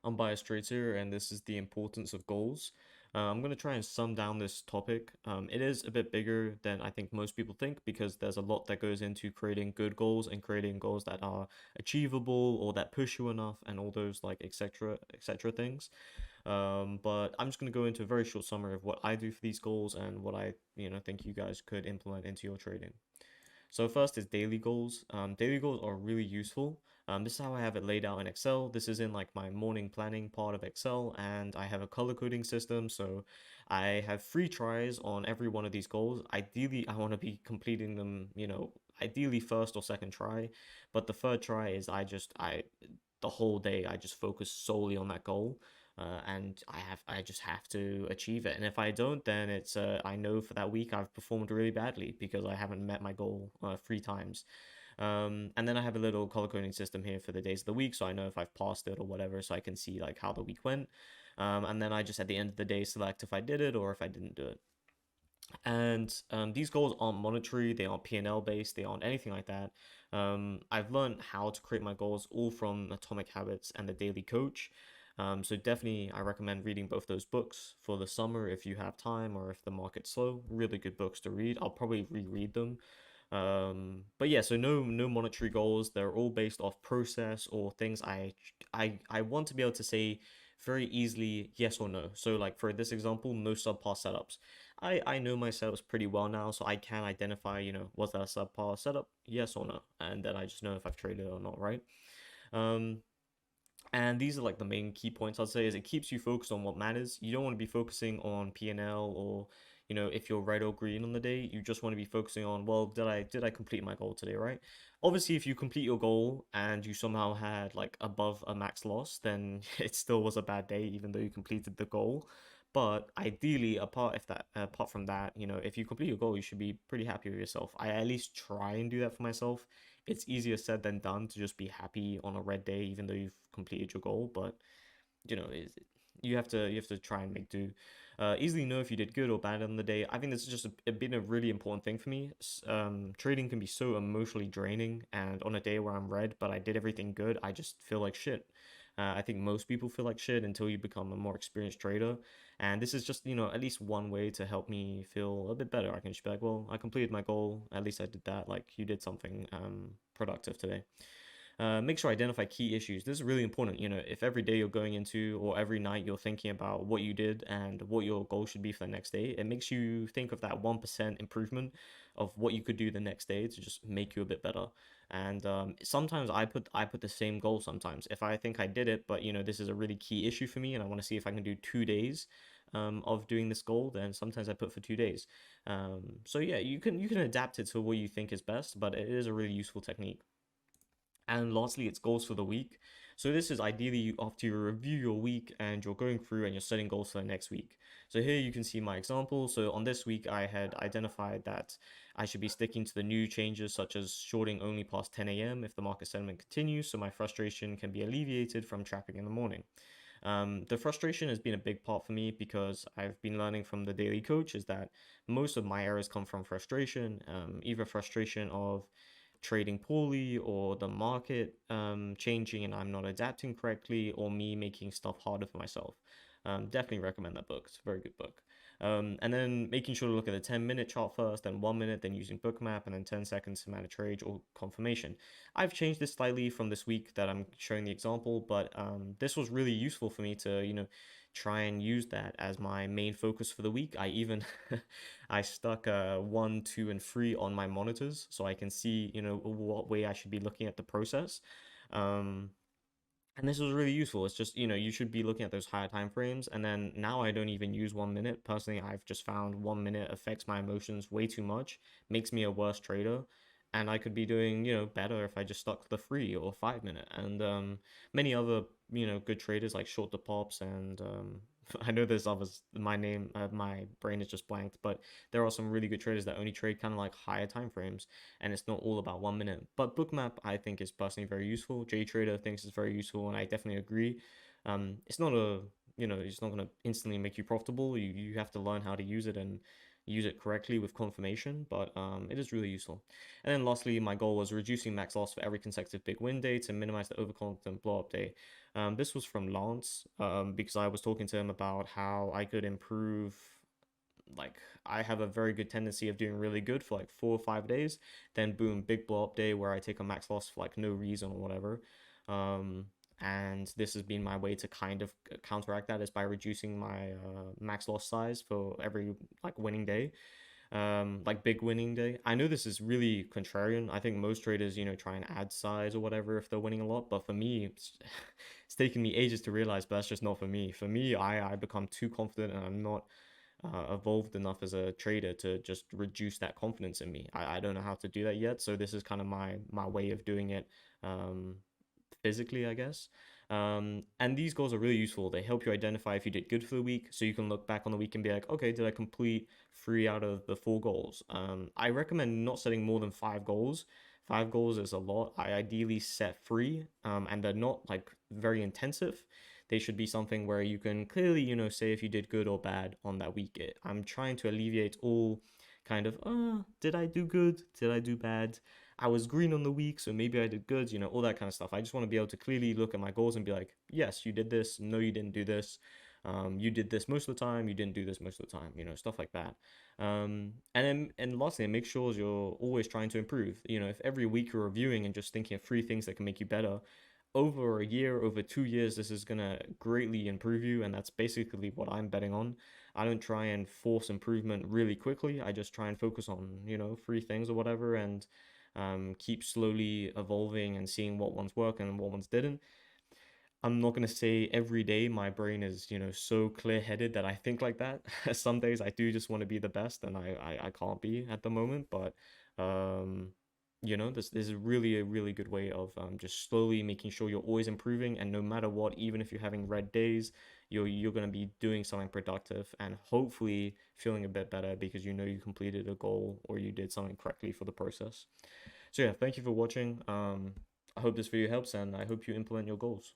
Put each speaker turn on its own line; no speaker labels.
Unbiased Trader, and this is the importance of goals. I'm going to try and sum down this topic. It is a bit bigger than I think most people think because there's a lot that goes into creating good goals and creating goals that are achievable or that push you enough and all those like etc things. But I'm just going to go into a very short summary of what I do for these goals and what I think you guys could implement into your trading. So first is daily goals. Daily goals are really useful. This is how I have it laid out in Excel. This is in like my morning planning part of Excel, and I have a color coding system. So I have 3 tries on every one of these goals. Ideally, I want to be completing them, ideally first or second try. But the third try is the whole day I just focus solely on that goal. And I just have to achieve it. And if I don't, then it's I know for that week I've performed really badly because I haven't met my goal 3 times. And then I have a little color coding system here for the days of the week, so I know if I've passed it or whatever, so I can see like how the week went. And then I just at the end of the day select if I did it or if I didn't do it. And these goals aren't monetary, they aren't P&L based, they aren't anything like that. I've learned how to create my goals all from Atomic Habits and the Daily Coach. So definitely, I recommend reading both those books for the summer if you have time or if the market's slow. Really good books to read. I'll probably reread them. But yeah, so no monetary goals. They're all based off process or things I want to be able to say very easily yes or no. So like for this example, no subpar setups. I know my setups pretty well now, so I can identify, was that a subpar setup? Yes or no? And then I just know if I've traded or not, right? Um, and these are like the main key points I'd say is it keeps you focused on what matters. You don't want to be focusing on P&L or if you're red or green on the day. You just want to be focusing on, well, did I complete my goal today, right? Obviously, if you complete your goal and you somehow had like above a max loss, then it still was a bad day even though you completed the goal. But ideally, apart from that, if you complete your goal, you should be pretty happy with yourself. I at least try and do that for myself. It's easier said than done to just be happy on a red day, even though you've completed your goal. But you know, you have to try and make do. Easily know if you did good or bad on the day. I think this is just been a really important thing for me. Trading can be so emotionally draining, and on a day where I'm red, but I did everything good, I just feel like shit. I think most people feel like shit until you become a more experienced trader. And this is just, at least one way to help me feel a bit better. I can just be like, well, I completed my goal. At least I did that. Like, you did something productive today. Make sure to identify key issues. This is really important. If every day you're going into or every night you're thinking about what you did and what your goal should be for the next day, it makes you think of that 1% improvement of what you could do the next day to just make you a bit better. And sometimes I put the same goal sometimes. If I think I did it, but this is a really key issue for me and I want to see if I can do 2 days of doing this goal, then sometimes I put for 2 days. So yeah, you can adapt it to what you think is best, but it is a really useful technique. And lastly, it's goals for the week. So this is ideally after you review your week and you're going through and you're setting goals for the next week. So here you can see my example. So on this week, I had identified that I should be sticking to the new changes such as shorting only past 10 a.m. if the market sentiment continues, so my frustration can be alleviated from trapping in the morning. The frustration has been a big part for me because I've been learning from the daily coach is that most of my errors come from frustration, either frustration of trading poorly or the market changing and I'm not adapting correctly or me making stuff harder for myself. Definitely recommend that book. It's a very good book. And then making sure to look at the 10-minute chart first, then 1 minute, then using bookmap, and then 10 seconds to manage trade or confirmation. I've changed this slightly from this week that I'm showing the example, but this was really useful for me to, try and use that as my main focus for the week. I even I stuck 1, 2, and 3 on my monitors so I can see, what way I should be looking at the process. Um, and this was really useful. It's just, you should be looking at those higher time frames. And then now I don't even use 1 minute. Personally, I've just found 1 minute affects my emotions way too much, makes me a worse trader. And I could be doing, better if I just stuck to the 3 or 5 minute. And many other, good traders like short the pops and I know there's others. My brain is just blanked, but there are some really good traders that only trade kind of like higher time frames, and it's not all about 1 minute. But Bookmap, I think, is personally very useful. JTrader thinks it's very useful, and I definitely agree. It's not a, it's not gonna instantly make you profitable. You have to learn how to use it, and use it correctly with confirmation, but it is really useful. And then lastly, my goal was reducing max loss for every consecutive big win day to minimize the overconfident blow up day. This was from Lance because I was talking to him about how I could improve. Like, I have a very good tendency of doing really good for like 4 or 5 days, then boom, big blow up day where I take a max loss for like no reason or whatever. Um, and this has been my way to kind of counteract that is by reducing my max loss size for every like winning day, like big winning day. I know this is really contrarian. I think most traders, try and add size or whatever if they're winning a lot, but for me, it's taken me ages to realize, but that's just not for me. For me, I become too confident and I'm not evolved enough as a trader to just reduce that confidence in me. I don't know how to do that yet, so this is kind of my way of doing it, um, physically, I guess. And these goals are really useful. They help you identify if you did good for the week, so you can look back on the week and be like, okay, did I complete 3 out of the 4 goals? I recommend not setting more than 5 goals. 5 goals is a lot. I ideally set 3, and they're not like very intensive. They should be something where you can clearly, say if you did good or bad on that week. I'm trying to alleviate all kind of, did I do good? Did I do bad? I was green on the week, so maybe I did good, all that kind of stuff. I just want to be able to clearly look at my goals and be like, yes, you did this. No, you didn't do this. You did this most of the time. You didn't do this most of the time. Stuff like that. And lastly, make sure you're always trying to improve. If every week you're reviewing and just thinking of 3 things that can make you better, over a year, over 2 years, this is gonna greatly improve you, and that's basically what I'm betting on. I don't try and force improvement really quickly. I just try and focus on, 3 things or whatever, and keep slowly evolving and seeing what ones work and what ones didn't. I'm not gonna say every day my brain is, so clear-headed that I think like that. Some days I do just want to be the best, and I can't be at the moment. But um, this is really a really good way of just slowly making sure you're always improving, and no matter what, even if you're having red days, you're gonna be doing something productive and hopefully feeling a bit better because you completed a goal or you did something correctly for the process. So yeah, thank you for watching. I hope this video helps, and I hope you implement your goals.